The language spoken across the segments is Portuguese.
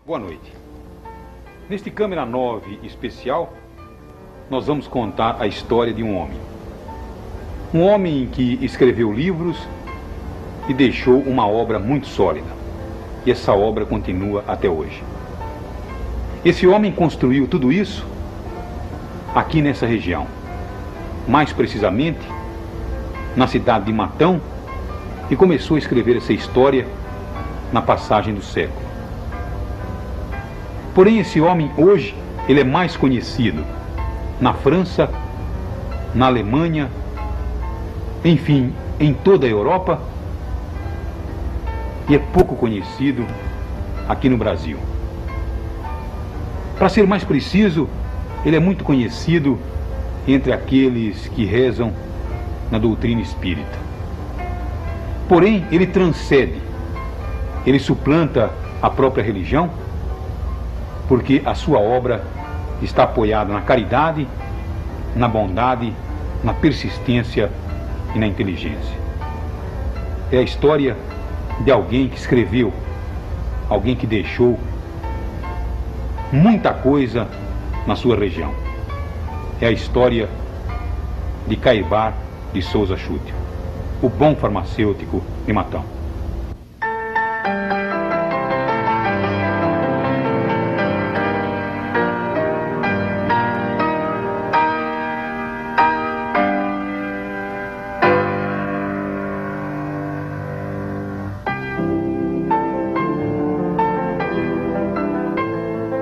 Boa noite. Neste Câmera 9 especial, nós vamos contar a história de um homem. Um homem que escreveu livros e deixou uma obra muito sólida. E essa obra continua até hoje. Esse homem construiu tudo isso aqui nessa região. Mais precisamente, na cidade de Matão, e começou a escrever essa história na passagem do século. Porém, esse homem hoje, ele é mais conhecido na França, na Alemanha, enfim, em toda a Europa, e é pouco conhecido aqui no Brasil. Para ser mais preciso, ele é muito conhecido entre aqueles que rezam na doutrina espírita. Porém, ele transcende, ele suplanta a própria religião, porque a sua obra está apoiada na caridade, na bondade, na persistência e na inteligência. É a história de alguém que escreveu, alguém que deixou muita coisa na sua região. É a história de Cairbar de Souza Chútil, o bom farmacêutico de Matão.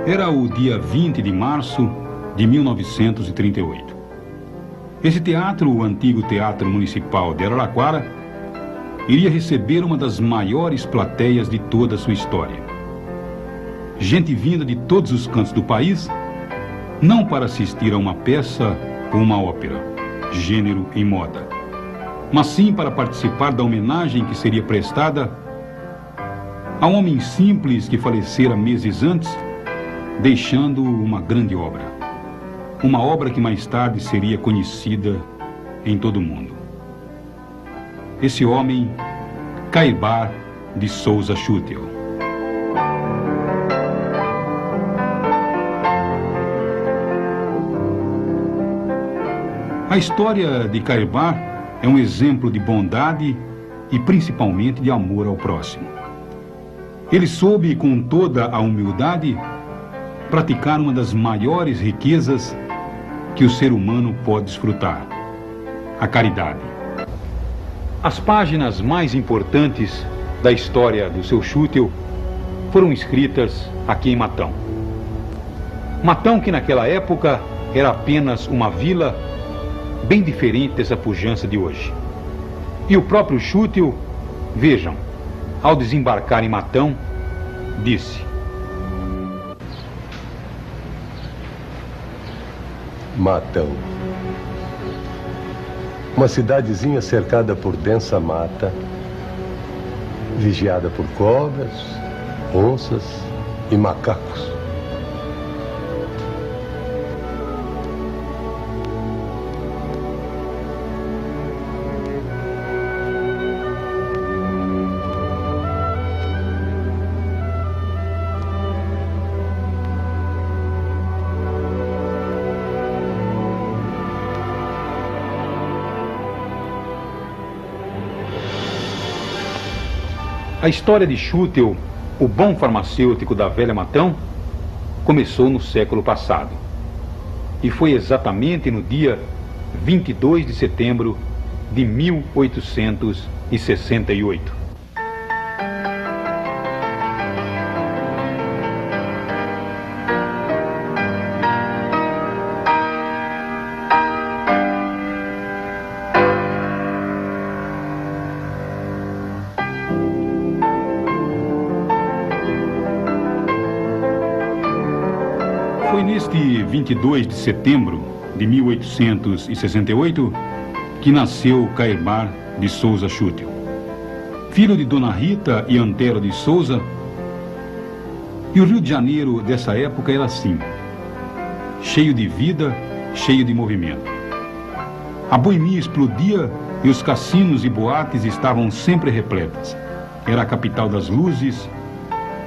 Era o dia 20 de março de 1938. Esse teatro, o antigo Teatro Municipal de Araraquara, iria receber uma das maiores plateias de toda a sua história. Gente vinda de todos os cantos do país, não para assistir a uma peça ou uma ópera, gênero e moda, mas sim para participar da homenagem que seria prestada a um homem simples que falecera meses antes, deixando uma grande obra. Uma obra que mais tarde seria conhecida em todo o mundo. Esse homem, Cairbar de Souza Chútil. A história de Cairbar é um exemplo de bondade e principalmente de amor ao próximo. Ele soube, com toda a humildade, praticar uma das maiores riquezas que o ser humano pode desfrutar: a caridade. As páginas mais importantes da história do seu Chútil foram escritas aqui em Matão. Matão, que naquela época era apenas uma vila bem diferente dessa pujança de hoje. E o próprio Chútil, vejam, ao desembarcar em Matão, disse: Matão. Uma cidadezinha cercada por densa mata, vigiada por cobras, onças e macacos. A história de Chútil, o bom farmacêutico da velha Matão, começou no século passado. E foi exatamente no dia 22 de setembro de 1868. Foi neste 22 de setembro de 1868 que nasceu Cairbar de Souza Chútil. Filho de Dona Rita e Antero de Souza. E o Rio de Janeiro dessa época era assim, cheio de vida, cheio de movimento. A boemia explodia e os cassinos e boates estavam sempre repletas. Era a capital das luzes,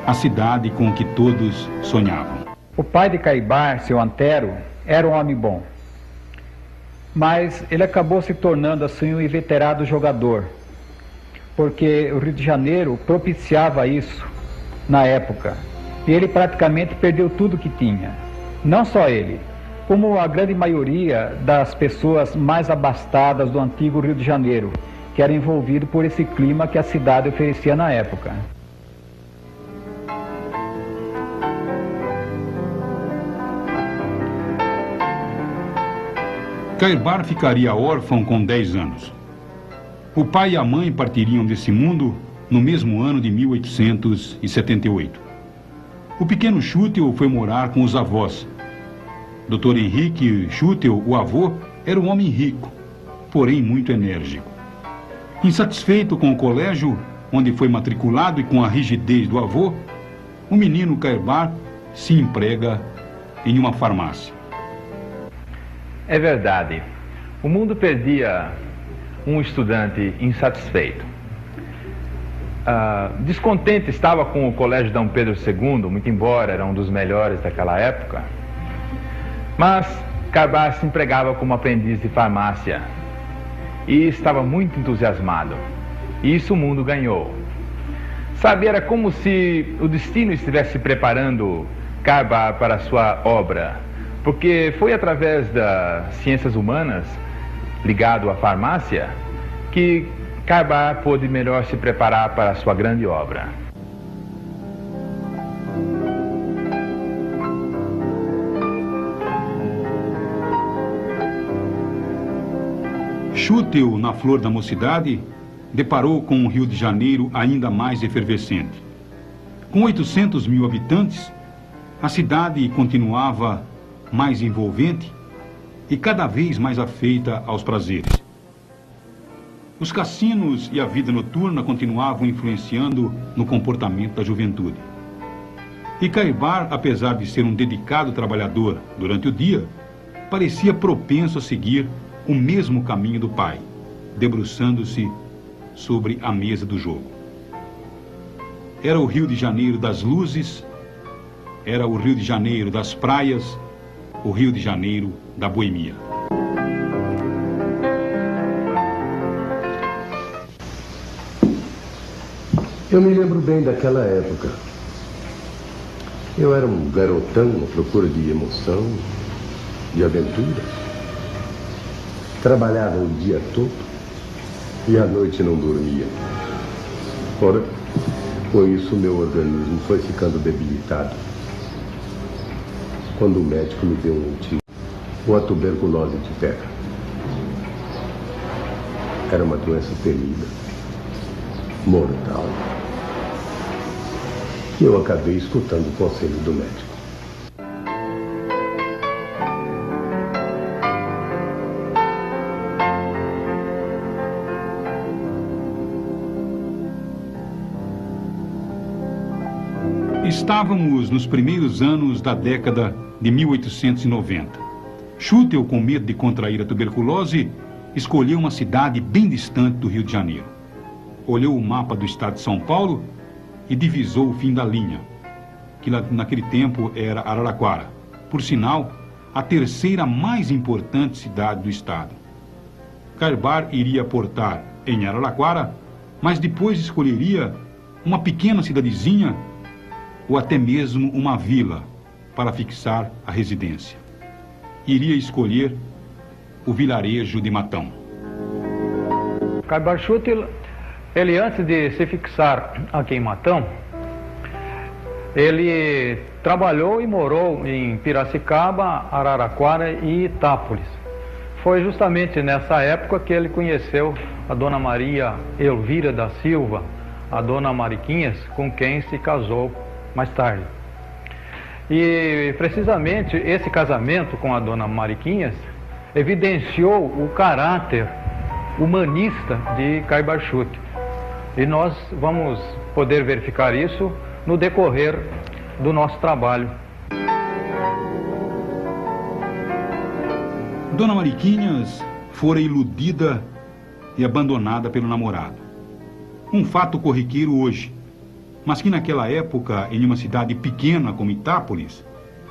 a cidade com que todos sonhavam. O pai de Caibar, seu Antero, era um homem bom, mas ele acabou se tornando assim um inveterado jogador, porque o Rio de Janeiro propiciava isso na época, e ele praticamente perdeu tudo que tinha. Não só ele, como a grande maioria das pessoas mais abastadas do antigo Rio de Janeiro, que era envolvido por esse clima que a cidade oferecia na época. Caibar ficaria órfão com 10 anos. O pai e a mãe partiriam desse mundo no mesmo ano de 1878. O pequeno Schutel foi morar com os avós. Dr. Henrique Schutel, o avô, era um homem rico, porém muito enérgico. Insatisfeito com o colégio, onde foi matriculado e com a rigidez do avô, o menino Caibar se emprega em uma farmácia. É verdade. O mundo perdia um estudante insatisfeito. Descontente estava com o Colégio Dom Pedro II, muito embora era um dos melhores daquela época. Mas Caibar se empregava como aprendiz de farmácia e estava muito entusiasmado. E isso o mundo ganhou. Sabe, era como se o destino estivesse preparando Caibar para a sua obra. Porque foi através das ciências humanas, ligado à farmácia, que Caibar pôde melhor se preparar para a sua grande obra. Schutel, na flor da mocidade, deparou com um Rio de Janeiro ainda mais efervescente. Com 800 mil habitantes, a cidade continuava mais envolvente e cada vez mais afeita aos prazeres. Os cassinos e a vida noturna continuavam influenciando no comportamento da juventude. E Caibar, apesar de ser um dedicado trabalhador durante o dia, parecia propenso a seguir o mesmo caminho do pai, debruçando-se sobre a mesa do jogo. Era o Rio de Janeiro das luzes, era o Rio de Janeiro das praias, o Rio de Janeiro da boemia. Eu me lembro bem daquela época. Eu era um garotão à procura de emoção, de aventura. Trabalhava o dia todo e à noite não dormia. Ora, com isso meu organismo foi ficando debilitado. Quando o médico me deu um notícia, uma tuberculose de terra. Era uma doença temida, mortal. E eu acabei escutando o conselho do médico. Estávamos nos primeiros anos da década de 1890. Schutel, com medo de contrair a tuberculose, escolheu uma cidade bem distante do Rio de Janeiro. Olhou o mapa do estado de São Paulo e divisou o fim da linha, que naquele tempo era Araraquara, por sinal, a terceira mais importante cidade do estado. Caibar iria aportar em Araraquara, mas depois escolheria uma pequena cidadezinha ou até mesmo uma vila para fixar a residência. Iria escolher o vilarejo de Matão. Caibar Schutel, ele antes de se fixar aqui em Matão, ele trabalhou e morou em Piracicaba, Araraquara e Itápolis. Foi justamente nessa época que ele conheceu a dona Maria Elvira da Silva, a dona Mariquinhas, com quem se casou mais tarde. E precisamente esse casamento com a dona Mariquinhas evidenciou o caráter humanista de Caibar Schutel. E nós vamos poder verificar isso no decorrer do nosso trabalho. Dona Mariquinhas fora iludida e abandonada pelo namorado. Um fato corriqueiro hoje, mas que naquela época, em uma cidade pequena como Itápolis,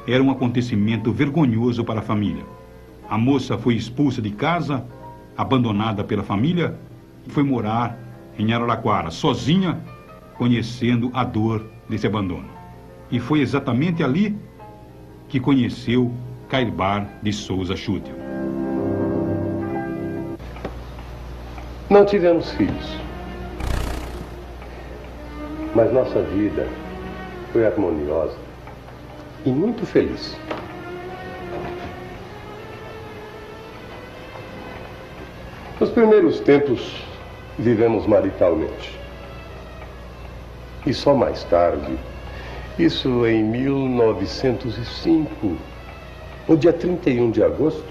era um acontecimento vergonhoso para a família. A moça foi expulsa de casa, abandonada pela família, e foi morar em Araraquara, sozinha, conhecendo a dor desse abandono. E foi exatamente ali que conheceu Cairbar de Souza Schuttel. Não tivemos filhos, mas nossa vida foi harmoniosa e muito feliz. Nos primeiros tempos, vivemos maritalmente. E só mais tarde, isso em 1905, no dia 31 de agosto,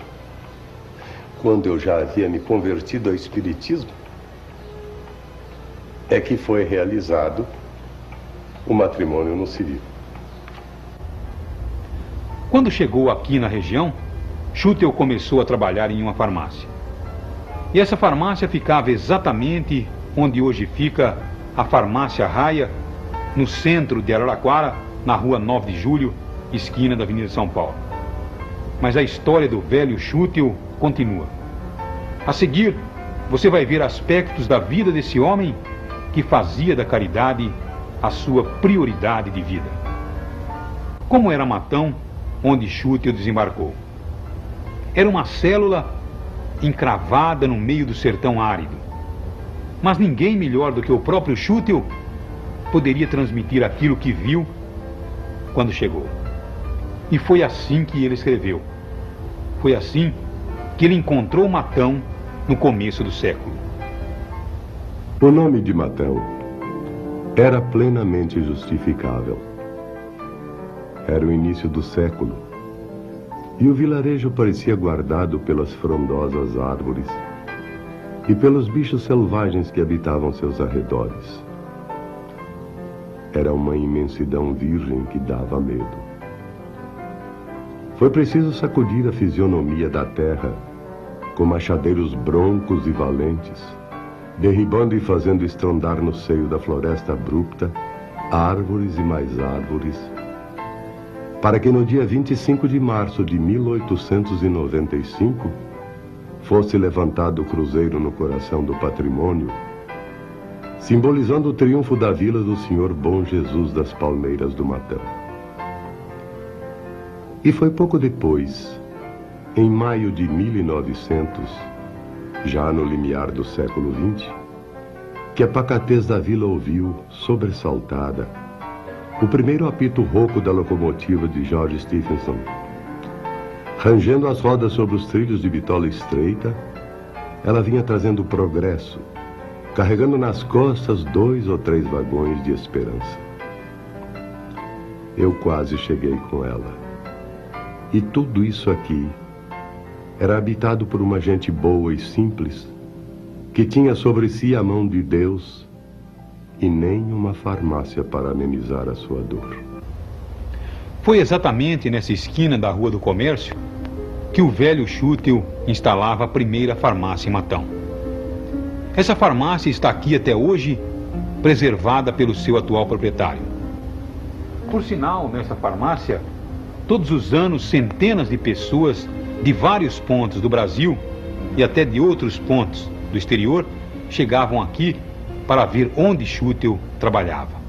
quando eu já havia me convertido ao espiritismo, é que foi realizado o matrimônio no civil. Quando chegou aqui na região, Schuttel começou a trabalhar em uma farmácia. E essa farmácia ficava exatamente onde hoje fica a Farmácia Raia, no centro de Araraquara, na rua 9 de Julho, esquina da Avenida São Paulo. Mas a história do velho Schuttel continua. A seguir, você vai ver aspectos da vida desse homem que fazia da caridade a sua prioridade de vida. Como era Matão, onde Schuttel desembarcou? Era uma célula encravada no meio do sertão árido. Mas ninguém melhor do que o próprio Schuttel poderia transmitir aquilo que viu quando chegou. E foi assim que ele escreveu. Foi assim que ele encontrou Matão no começo do século. O nome de Matão era plenamente justificável. Era o início do século e o vilarejo parecia guardado pelas frondosas árvores e pelos bichos selvagens que habitavam seus arredores. Era uma imensidão virgem que dava medo. Foi preciso sacudir a fisionomia da terra com machadeiros broncos e valentes, derribando e fazendo estrondar no seio da floresta abrupta árvores e mais árvores, para que no dia 25 de março de 1895 fosse levantado o cruzeiro no coração do patrimônio, simbolizando o triunfo da vila do Senhor Bom Jesus das Palmeiras do Matão. E foi pouco depois, em maio de 1900, já no limiar do século XX, que a pacatez da vila ouviu, sobressaltada, o primeiro apito rouco da locomotiva de George Stephenson. Rangendo as rodas sobre os trilhos de bitola estreita, ela vinha trazendo progresso, carregando nas costas 2 ou 3 vagões de esperança. Eu quase cheguei com ela. E tudo isso aqui era habitado por uma gente boa e simples, que tinha sobre si a mão de Deus e nem uma farmácia para amenizar a sua dor. Foi exatamente nessa esquina da Rua do Comércio que o velho Schuttel instalava a primeira farmácia em Matão. Essa farmácia está aqui até hoje, preservada pelo seu atual proprietário. Por sinal, nessa farmácia, todos os anos, centenas de pessoas de vários pontos do Brasil e até de outros pontos do exterior chegavam aqui para ver onde Schuttel trabalhava.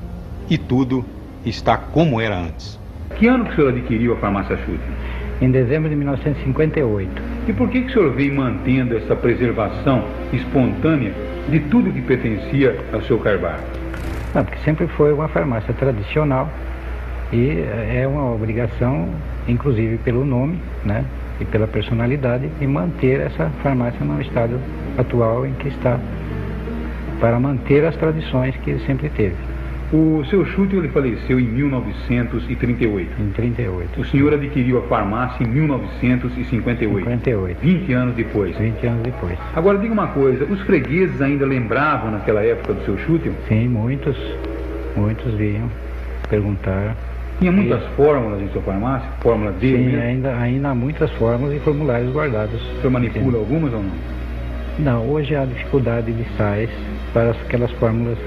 E tudo está como era antes. Que ano que o senhor adquiriu a farmácia Schuttel? Em dezembro de 1958. E por que o senhor veio mantendo essa preservação espontânea de tudo que pertencia ao seu Cairbar? Não, porque sempre foi uma farmácia tradicional e é uma obrigação, inclusive pelo nome, né, e pela personalidade, de manter essa farmácia no estado atual em que está, para manter as tradições que ele sempre teve. O seu Schuttel, ele faleceu em 1938. Em 38. O senhor adquiriu a farmácia em 1958. 58. 20 anos depois. 20 anos depois. Agora, diga uma coisa, os fregueses ainda lembravam naquela época do seu Schuttel? Sim, muitos vinham perguntar. Tinha muitas fórmulas em sua farmácia? Fórmula D? Sim, ainda há muitas fórmulas e formulários guardados. O senhor manipula algumas ou não? Não, hoje há dificuldade de sais para aquelas fórmulas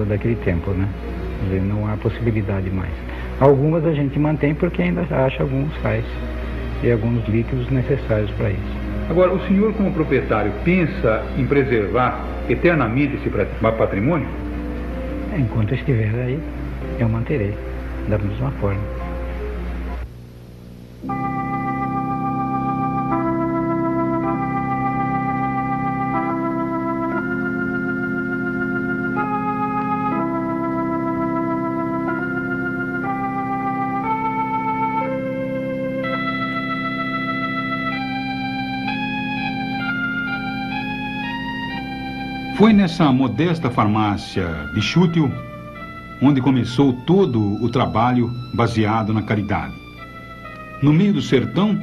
daquele tempo, né? Quer dizer, não há possibilidade mais. Algumas a gente mantém porque ainda acha alguns sais e alguns líquidos necessários para isso. Agora, o senhor, como proprietário, pensa em preservar eternamente esse patrimônio? Enquanto eu estiver aí, eu manterei da mesma forma. Foi nessa modesta farmácia de Schuttel onde começou todo o trabalho baseado na caridade. No meio do sertão,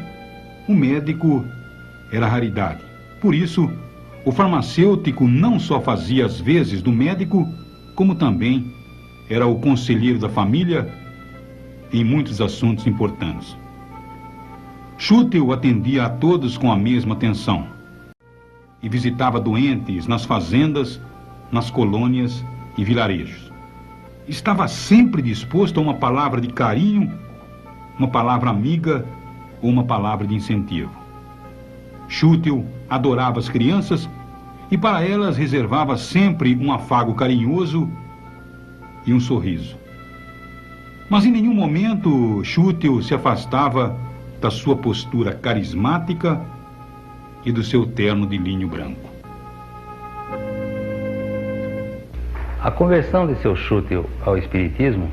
o médico era raridade. Por isso, o farmacêutico não só fazia as vezes do médico, como também era o conselheiro da família em muitos assuntos importantes. Schuttel atendia a todos com a mesma atenção e visitava doentes nas fazendas, nas colônias e vilarejos. Estava sempre disposto a uma palavra de carinho, uma palavra amiga ou uma palavra de incentivo. Schuttel adorava as crianças e para elas reservava sempre um afago carinhoso e um sorriso. Mas em nenhum momento Schuttel se afastava da sua postura carismática e do seu terno de linho branco. A conversão de seu Schuttel ao espiritismo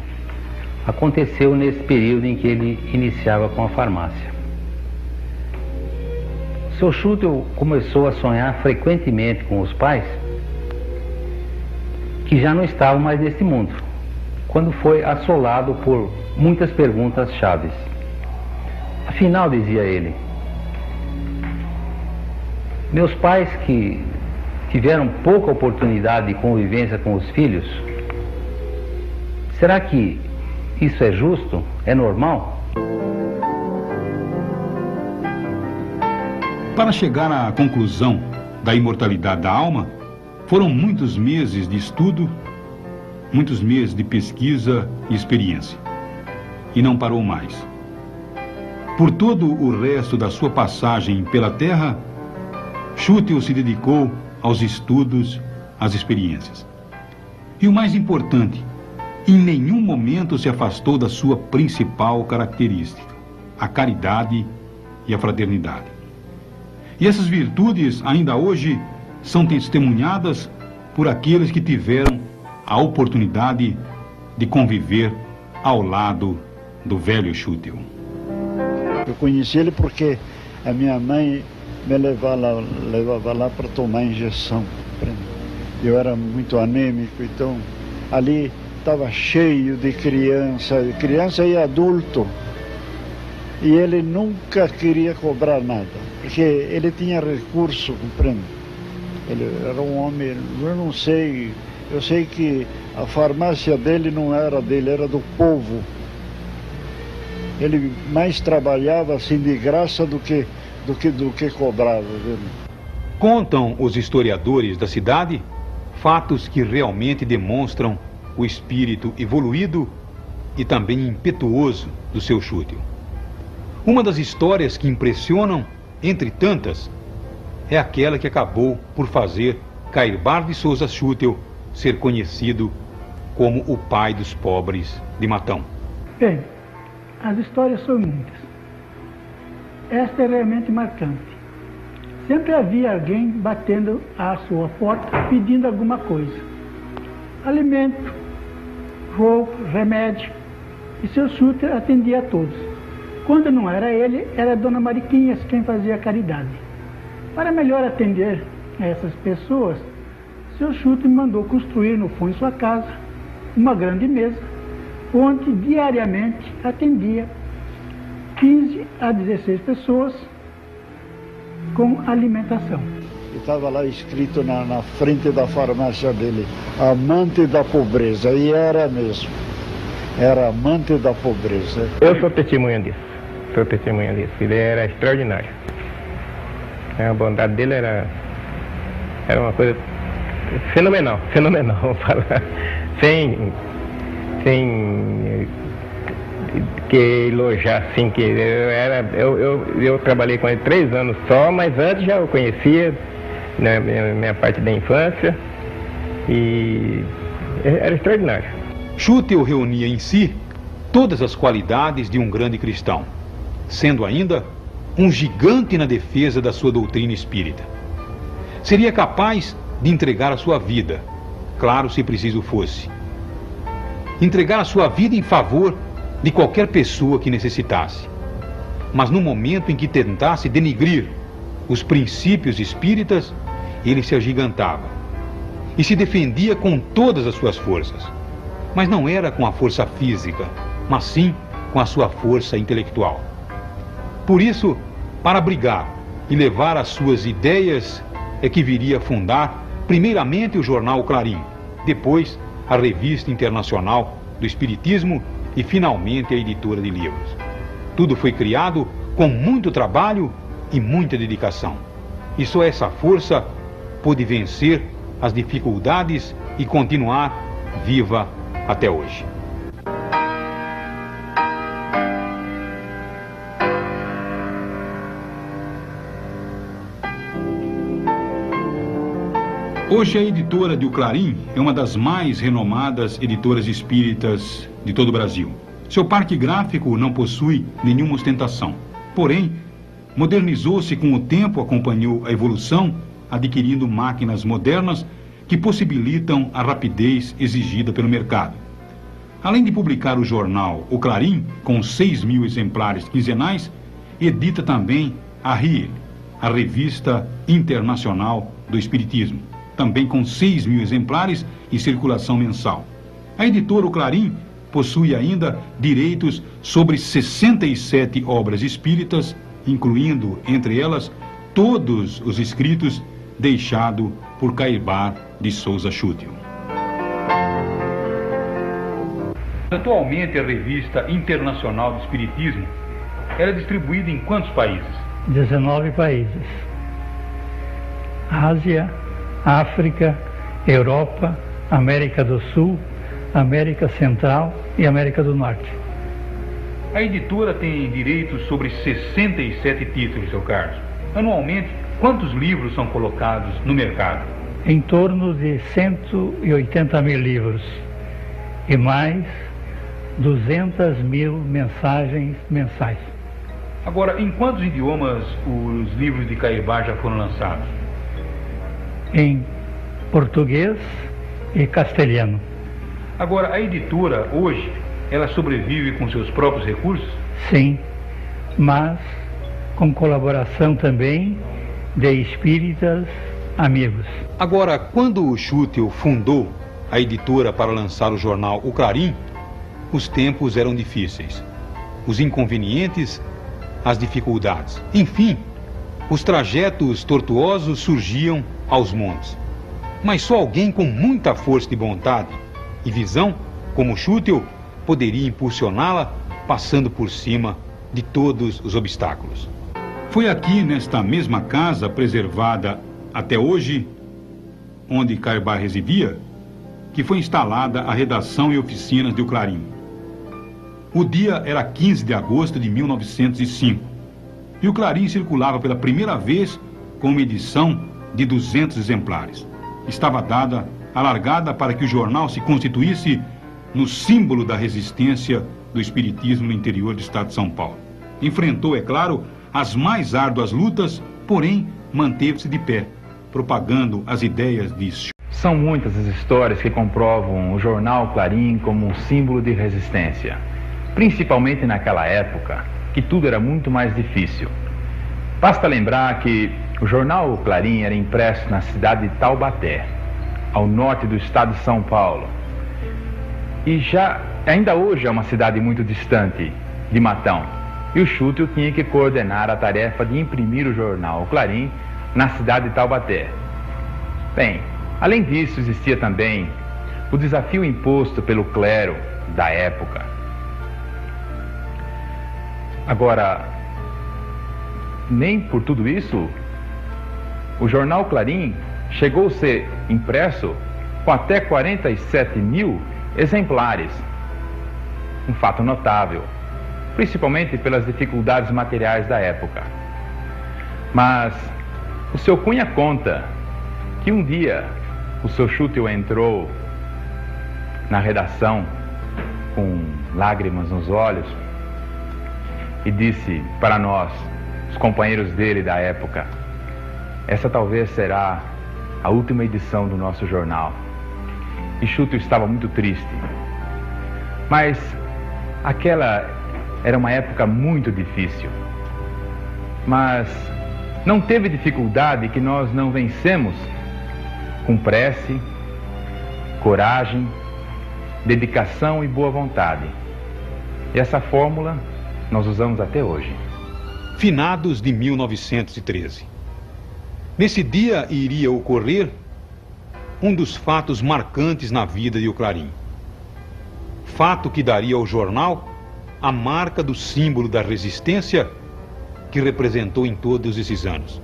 aconteceu nesse período em que ele iniciava com a farmácia. Seu Schuttel começou a sonhar frequentemente com os pais que já não estavam mais nesse mundo, quando foi assolado por muitas perguntas chaves. Afinal, dizia ele, meus pais que tiveram pouca oportunidade de convivência com os filhos, será que isso é justo? É normal? Para chegar à conclusão da imortalidade da alma, foram muitos meses de estudo, muitos meses de pesquisa e experiência. E não parou mais. Por todo o resto da sua passagem pela Terra, Schuttel se dedicou aos estudos, às experiências. E o mais importante, em nenhum momento se afastou da sua principal característica, a caridade e a fraternidade. E essas virtudes, ainda hoje, são testemunhadas por aqueles que tiveram a oportunidade de conviver ao lado do velho Schuttel. Eu conheci ele porque a minha mãe me levava lá para tomar injeção. Eu era muito anêmico, então ali estava cheio de criança e adulto. E ele nunca queria cobrar nada, porque ele tinha recurso, compreende? Ele era um homem, eu sei que a farmácia dele não era dele, era do povo. Ele mais trabalhava assim de graça do que cobrava. Viu? Contam os historiadores da cidade fatos que realmente demonstram o espírito evoluído e também impetuoso do seu Schuttel. Uma das histórias que impressionam, entre tantas, é aquela que acabou por fazer Cairbar de Souza Schuttel ser conhecido como o pai dos pobres de Matão. Bem, as histórias são muitas. Esta é realmente marcante. Sempre havia alguém batendo à sua porta pedindo alguma coisa. Alimento, roupa, remédio. E seu Schuttel atendia a todos. Quando não era ele, era a dona Mariquinhas quem fazia a caridade. Para melhor atender a essas pessoas, seu Schuttel mandou construir no fundo de sua casa uma grande mesa, onde diariamente atendia 15 a 16 pessoas com alimentação. E estava lá escrito na frente da farmácia dele, amante da pobreza, e era mesmo. Era amante da pobreza. Eu sou testemunha disso. Ele era extraordinário. A bondade dele era uma coisa fenomenal, vamos falar. sem que elogiar, assim, que eu trabalhei com ele 3 anos só, mas antes já o conhecia, na minha parte da infância, e era extraordinário. Schutel reunia em si todas as qualidades de um grande cristão, sendo ainda um gigante na defesa da sua doutrina espírita. Seria capaz de entregar a sua vida, claro, se preciso fosse. Entregar a sua vida em favor de qualquer pessoa que necessitasse. Mas no momento em que tentasse denigrir os princípios espíritas, ele se agigantava e se defendia com todas as suas forças. Mas não era com a força física, mas sim com a sua força intelectual. Por isso, para abrigar e levar as suas ideias, é que viria a fundar primeiramente o jornal Clarim, depois a Revista Internacional do Espiritismo e finalmente a editora de livros. Tudo foi criado com muito trabalho e muita dedicação. E só essa força pôde vencer as dificuldades e continuar viva até hoje. Hoje a editora de O Clarim é uma das mais renomadas editoras espíritas de todo o Brasil. Seu parque gráfico não possui nenhuma ostentação. Porém, modernizou-se com o tempo, acompanhou a evolução, adquirindo máquinas modernas que possibilitam a rapidez exigida pelo mercado. Além de publicar o jornal O Clarim, com 6.000 exemplares quinzenais, edita também a RIE, a Revista Internacional do Espiritismo, também com 6.000 exemplares em circulação mensal. A editora O Clarim possui ainda direitos sobre 67 obras espíritas, incluindo, entre elas, todos os escritos deixados por Cairbar de Souza Schutel. Atualmente, a Revista Internacional do Espiritismo era distribuída em quantos países? 19 países. Ásia, África, Europa, América do Sul, América Central e América do Norte. A editora tem direitos sobre 67 títulos, seu Carlos. Anualmente, quantos livros são colocados no mercado? Em torno de 180.000 livros e mais 200.000 mensagens mensais. Agora, em quantos idiomas os livros de Cairbar já foram lançados? Em português e castelhano. Agora, a editora, hoje, ela sobrevive com seus próprios recursos? Sim, mas com colaboração também de espíritas amigos. Agora, quando o Schutel fundou a editora para lançar o jornal O Clarim, os tempos eram difíceis. Os inconvenientes, as dificuldades. Enfim, os trajetos tortuosos surgiam aos montes. Mas só alguém com muita força de vontade e visão, como Schutel, poderia impulsioná-la, passando por cima de todos os obstáculos. Foi aqui, nesta mesma casa, preservada até hoje, onde Cairbar residia, que foi instalada a redação e oficinas de O Clarim. O dia era 15 de agosto de 1905, e O Clarim circulava pela primeira vez com uma edição de 200 exemplares. Estava dada a largada para que o jornal se constituísse no símbolo da resistência do espiritismo no interior do estado de São Paulo. Enfrentou, é claro, as mais árduas lutas, porém manteve-se de pé, propagando as ideias de... São muitas as histórias que comprovam o jornal Clarim como um símbolo de resistência, principalmente naquela época, que tudo era muito mais difícil. Basta lembrar que o jornal Clarim era impresso na cidade de Taubaté, ao norte do estado de São Paulo. E ainda hoje é uma cidade muito distante de Matão. E o Schutel tinha que coordenar a tarefa de imprimir o jornal Clarim na cidade de Taubaté. Bem, além disso, existia também o desafio imposto pelo clero da época. Agora, nem por tudo isso, o jornal Clarim chegou a ser impresso com até 47.000 exemplares um fato notável, principalmente pelas dificuldades materiais da época. Mas o seu Cunha conta que um dia o seu Schuttel entrou na redação com lágrimas nos olhos e disse para nós, os companheiros dele da época: essa talvez será a última edição do nosso jornal. E Schuttel estava muito triste. Mas aquela era uma época muito difícil. Mas não teve dificuldade que nós não vencemos com prece, coragem, dedicação e boa vontade. E essa fórmula nós usamos até hoje. Finados de 1913. Nesse dia iria ocorrer um dos fatos marcantes na vida de O Clarim. Fato que daria ao jornal a marca do símbolo da resistência que representou em todos esses anos.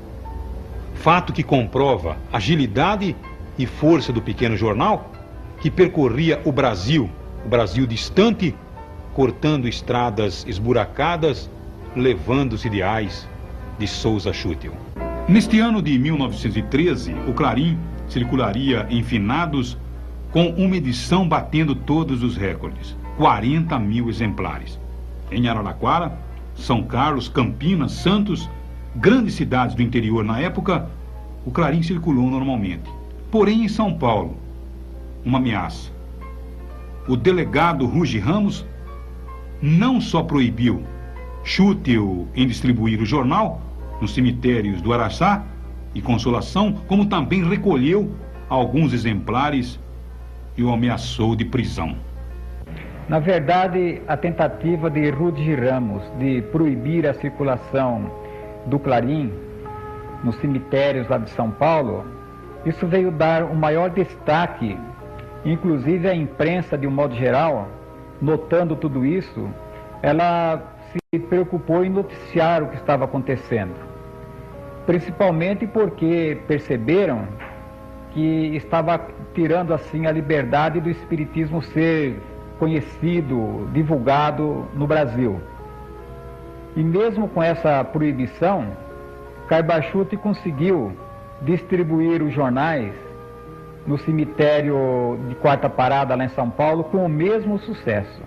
Fato que comprova a agilidade e força do pequeno jornal que percorria o Brasil distante, cortando estradas esburacadas, levando os ideais de Souza Schuttel. Neste ano de 1913, O Clarim circularia em finados com uma edição batendo todos os recordes, 40 mil exemplares. Em Araraquara, São Carlos, Campinas, Santos, grandes cidades do interior na época, O Clarim circulou normalmente. Porém, em São Paulo, uma ameaça. O delegado Ruge Ramos não só proibiu Schuttel em distribuir o jornal nos cemitérios do Araçá e Consolação, como também recolheu alguns exemplares e o ameaçou de prisão. Na verdade, a tentativa de Ruge Ramos de proibir a circulação do Clarim nos cemitérios lá de São Paulo, isso veio dar um maior destaque, inclusive a imprensa, de um modo geral, notando tudo isso, ela se preocupou em noticiar o que estava acontecendo, principalmente porque perceberam que estava tirando assim a liberdade do espiritismo ser conhecido, divulgado no Brasil. E mesmo com essa proibição, Carbachute conseguiu distribuir os jornais no cemitério de Quarta Parada, lá em São Paulo, com o mesmo sucesso.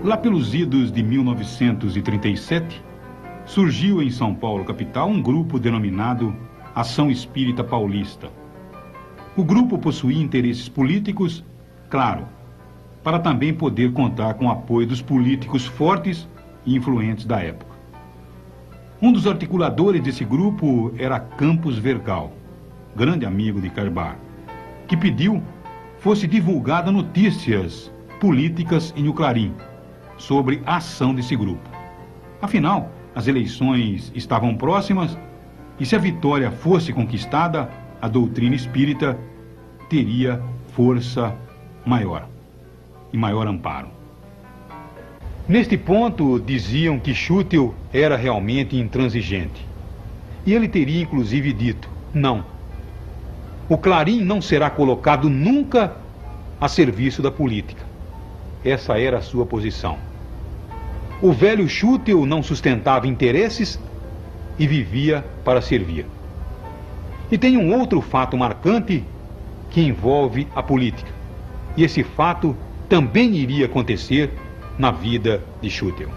Lá pelos idos de 1937, surgiu em São Paulo, capital, um grupo denominado Ação Espírita Paulista. O grupo possuía interesses políticos, claro, para também poder contar com o apoio dos políticos fortes e influentes da época. Um dos articuladores desse grupo era Campos Vergal, grande amigo de Carbar, que pediu fosse divulgada notícias políticas em O Clarim sobre a ação desse grupo. Afinal, as eleições estavam próximas e se a vitória fosse conquistada, a doutrina espírita teria força maior e maior amparo. Neste ponto, diziam que Schuttel era realmente intransigente. E ele teria inclusive dito: não, o Clarim não será colocado nunca a serviço da política. Essa era a sua posição. O velho Schuttel não sustentava interesses e vivia para servir. E tem um outro fato marcante que envolve a política. E esse fato também iria acontecer na vida de Schuttel.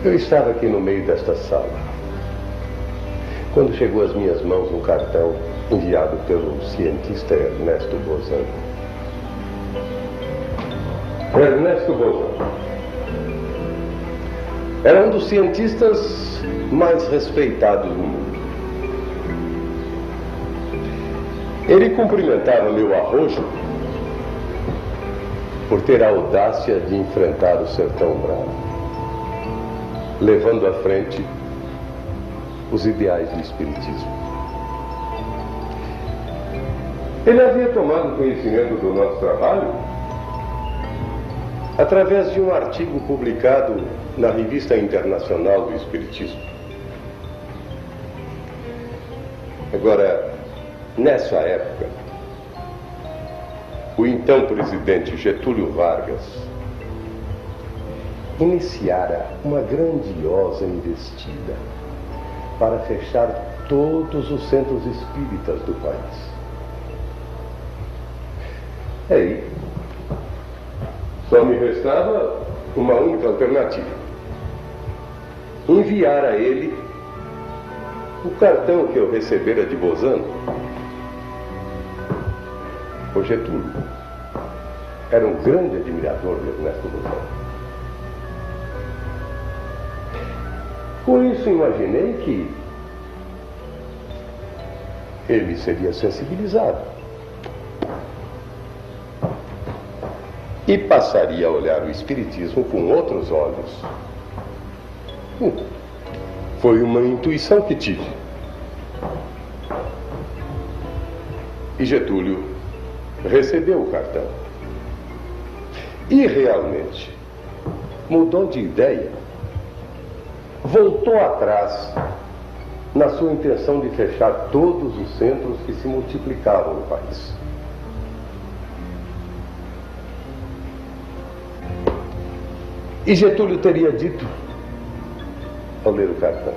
Eu estava aqui no meio desta sala, quando chegou às minhas mãos um cartão enviado pelo cientista Ernesto Bozano. Ernesto Bozano era um dos cientistas mais respeitados do mundo. Ele cumprimentava meu arrojo por ter a audácia de enfrentar o sertão bravo. levando à frente os ideais do Espiritismo. Ele havia tomado conhecimento do nosso trabalho através de um artigo publicado na Revista Internacional do Espiritismo. Agora, nessa época, o então presidente Getúlio Vargas iniciara uma grandiosa investida para fechar todos os centros espíritas do país. Aí, só me restava uma única alternativa: enviar a ele o cartão que eu recebera de Bozano. O Getúlio era um grande admirador de Ernesto Bozano. Com isso, imaginei que ele seria sensibilizado e passaria a olhar o Espiritismo com outros olhos. Foi uma intuição que tive. E Getúlio recebeu o cartão. E realmente mudou de ideia. Voltou atrás na sua intenção de fechar todos os centros que se multiplicavam no país. E Getúlio teria dito, ao ler o cartão,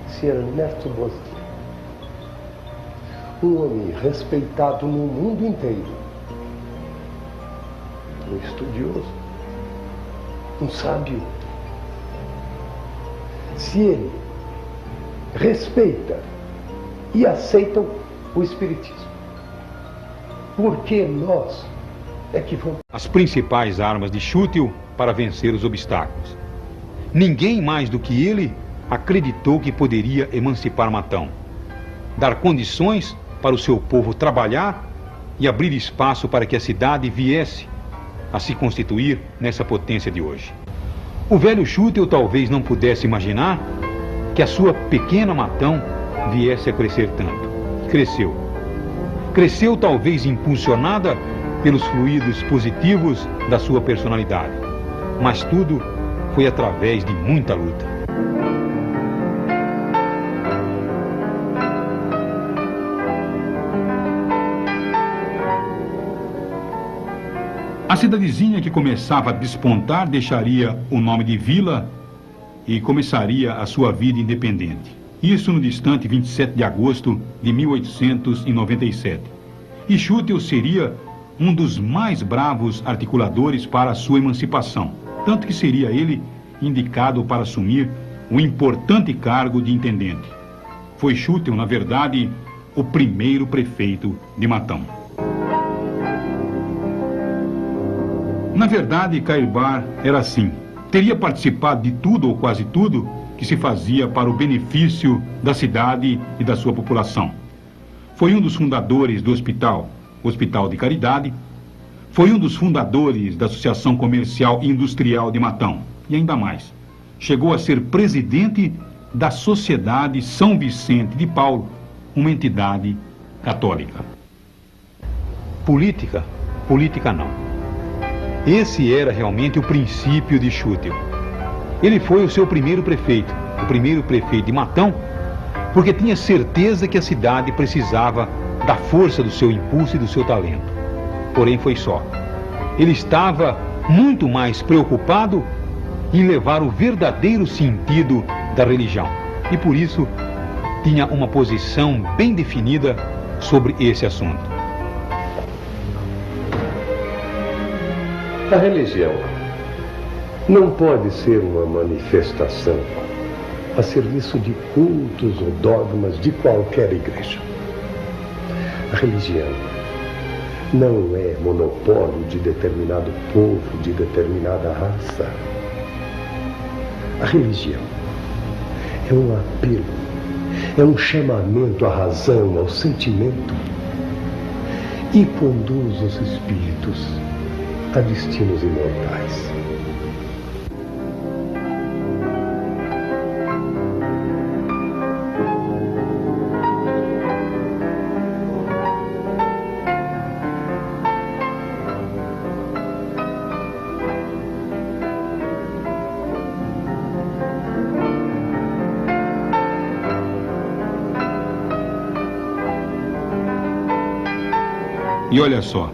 se Ernesto Bozano, um homem respeitado no mundo inteiro, um estudioso, um sábio, se ele respeita e aceita o Espiritismo, por que nós é que vamos... As principais armas de Schüttel para vencer os obstáculos. Ninguém mais do que ele acreditou que poderia emancipar Matão, dar condições para o seu povo trabalhar e abrir espaço para que a cidade viesse a se constituir nessa potência de hoje. O velho Schüttel talvez não pudesse imaginar que a sua pequena Matão viesse a crescer tanto. Cresceu. Cresceu talvez impulsionada pelos fluidos positivos da sua personalidade. Mas tudo foi através de muita luta. A cidadezinha que começava a despontar deixaria o nome de vila e começaria a sua vida independente. Isso no distante 27 de agosto de 1897. E Schüttel seria um dos mais bravos articuladores para a sua emancipação, tanto que seria ele indicado para assumir o importante cargo de intendente. Foi Schüttel, na verdade, o primeiro prefeito de Matão. Na verdade, Cairbar era assim. Teria participado de tudo ou quase tudo que se fazia para o benefício da cidade e da sua população. Foi um dos fundadores do Hospital de Caridade, foi um dos fundadores da Associação Comercial e Industrial de Matão, e ainda mais, chegou a ser presidente da Sociedade São Vicente de Paulo, uma entidade católica. Política não. Esse era realmente o princípio de Schüttel. Ele foi o seu primeiro prefeito, o primeiro prefeito de Matão, porque tinha certeza que a cidade precisava da força do seu impulso e do seu talento. Porém, foi só. Ele estava muito mais preocupado em levar o verdadeiro sentido da religião. E por isso, tinha uma posição bem definida sobre esse assunto. A religião não pode ser uma manifestação a serviço de cultos ou dogmas de qualquer igreja. A religião não é monopólio de determinado povo, de determinada raça. A religião é um apelo, é um chamamento à razão, ao sentimento, e conduz os espíritos a destinos imortais. E olha só,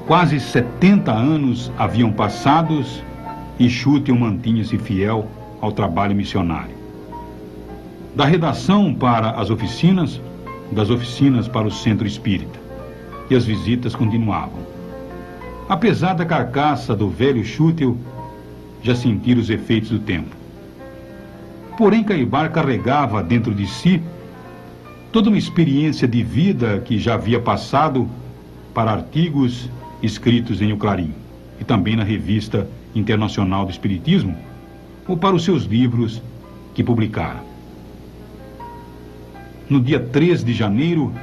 quase 70 anos haviam passados e Schüttel mantinha-se fiel ao trabalho missionário. Da redação para as oficinas, das oficinas para o centro espírita. E as visitas continuavam. Apesar da carcaça do velho Schüttel já sentir os efeitos do tempo. Porém, Caibar carregava dentro de si toda uma experiência de vida que já havia passado para artigos escritos em O Clarim e também na Revista Internacional do Espiritismo ou para os seus livros que publicara. No dia 3 de janeiro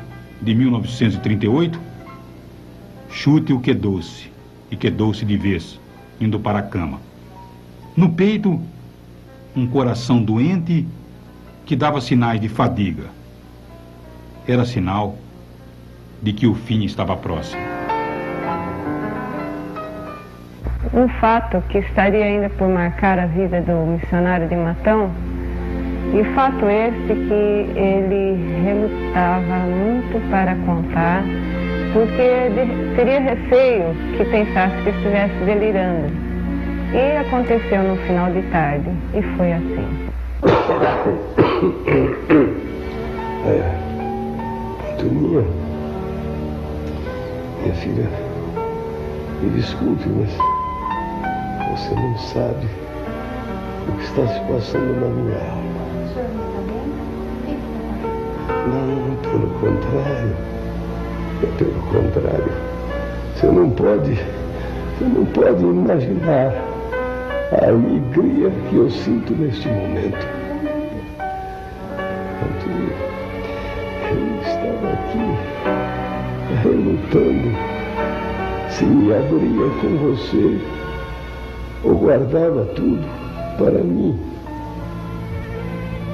de 1938, Schüttel quedou-se, e quedou-se de vez, indo para a cama. No peito, um coração doente que dava sinais de fadiga. Era sinal de que o fim estava próximo. Um fato que estaria ainda por marcar a vida do missionário de Matão, e fato esse que ele relutava muito para contar, porque teria receio que pensasse que estivesse delirando. E aconteceu no final de tarde, e foi assim. Toninha, minha filha, me desculpe, mas você não sabe o que está se passando na minha alma. O senhor não está bem? Não, pelo contrário. Pelo contrário. Você não pode imaginar a alegria que eu sinto neste momento. Antônio, eu estava aqui relutando se me abria com você ou guardava tudo para mim.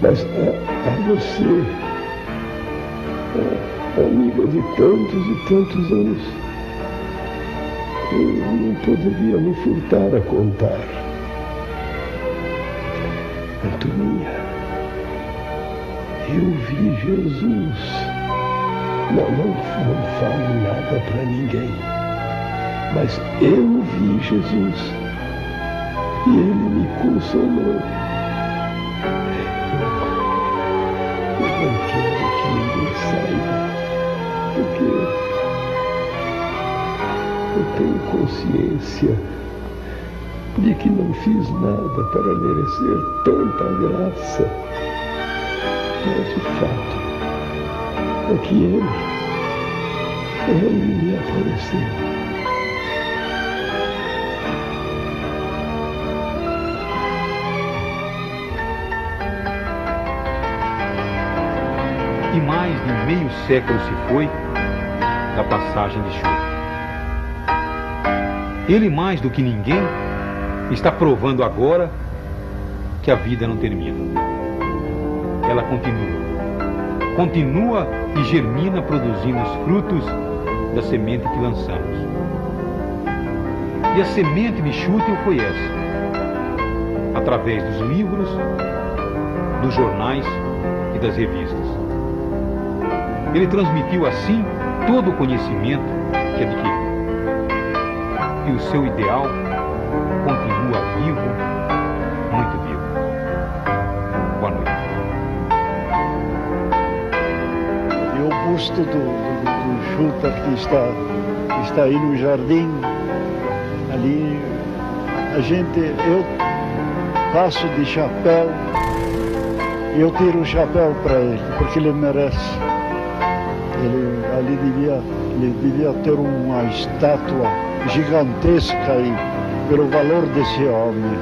Mas a você, amiga de tantos e tantos anos, eu não poderia me furtar a contar. Antoninha, eu vi Jesus. Não fale nada para ninguém, mas eu vi Jesus e ele me consolou. Eu não quero que ninguém saiba, porque eu tenho consciência de que não fiz nada para merecer tanta graça. Mas o fato é que ele me apareceu. E mais de meio século se foi da passagem de Schüttel. Ele, mais do que ninguém, está provando agora que a vida não termina. Ela continua e germina, produzindo os frutos da semente que lançamos. E a semente de Schüttel foi essa, através dos livros, dos jornais e das revistas. Ele transmitiu assim todo o conhecimento que adquiriu. E o seu ideal continua vivo, muito vivo. Boa noite. E o busto do Schüttel que está aí no jardim, ali, eu passo de chapéu e eu tiro o chapéu para ele, porque ele merece. Ele devia ter uma estátua gigantesca aí, pelo valor desse homem.